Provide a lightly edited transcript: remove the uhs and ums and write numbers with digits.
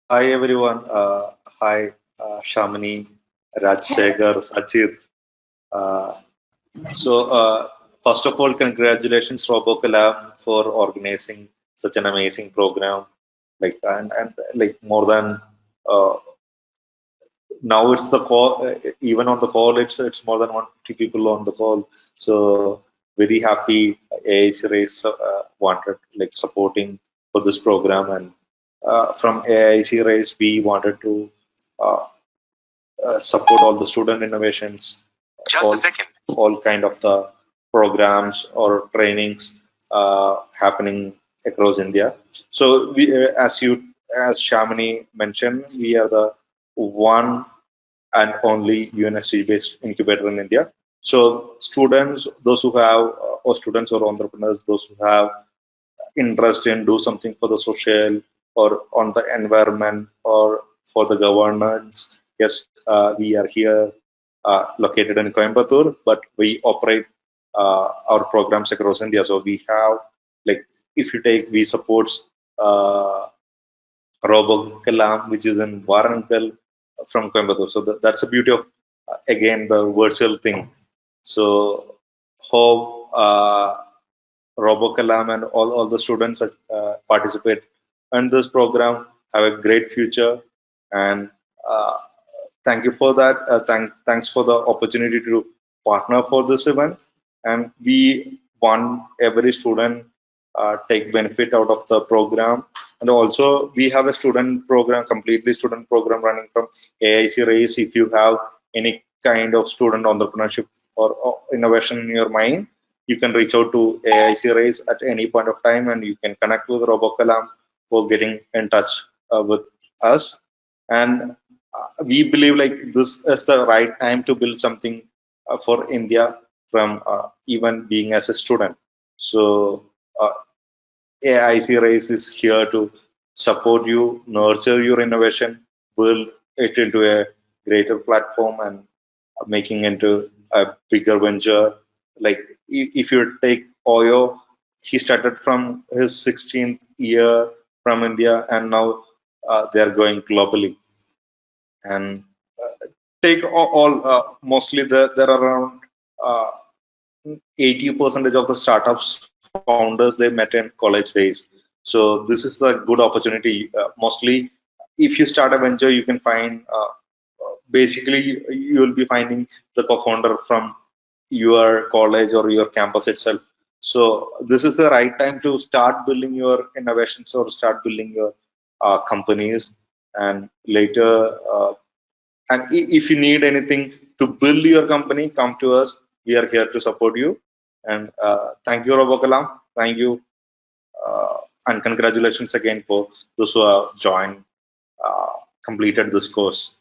Hi everyone. Hi Shamini, Rajshekhar, Sajid. Uh, so first of all, congratulations Robokalam for organizing such an amazing program. And like more than uh, now it's the call. Even on the call, it's more than 150 people on the call. So very happy AIC Race wanted like supporting for this program and from AIC Race we wanted to. Uh, support all the student innovations, Just a all second. all kind of the programs or trainings happening across India. So as Shamini mentioned, we are the one and only UNSC-based incubator in India. So students, those who have or students or entrepreneurs, those who have interest in do something for the social or on the environment or for the governance. Yes, we are here located in Coimbatore, but we operate our programs across India. So we have like if you take we supports uh, Robokalam, which is in Warangal from Coimbatore. So that's the beauty of again the virtual thing. So hope Robokalam and all the students participate in this program have a great future and uh, thank you for that. Thanks for the opportunity to partner for this event and we want every student take benefit out of the program and also we have a student program completely student program running from AIC Race. If you have any kind of student entrepreneurship or innovation in your mind, you can reach out to AIC Raise at any point of time and you can connect with Robokalam for getting in touch with us. And we believe like this is the right time to build something for India from even being as a student. So uh, AIC Raise is here to support you, nurture your innovation, build it into a greater platform and making into a bigger venture. Like if you take Oyo, he started from his 16th year from India, and now they are going globally. And take mostly there are around 80 percentage of the startups founders they met in college days. So this is the good opportunity. Mostly, if you start a venture, you can find basically you will be finding the co-founder from your college or your campus itself. So this is the right time to start building your innovations or start building your companies. And later, and if you need anything to build your company, come to us. We are here to support you. And thank you, Robokalam. Thank you, and congratulations again for those who have joined, uh, completed this course.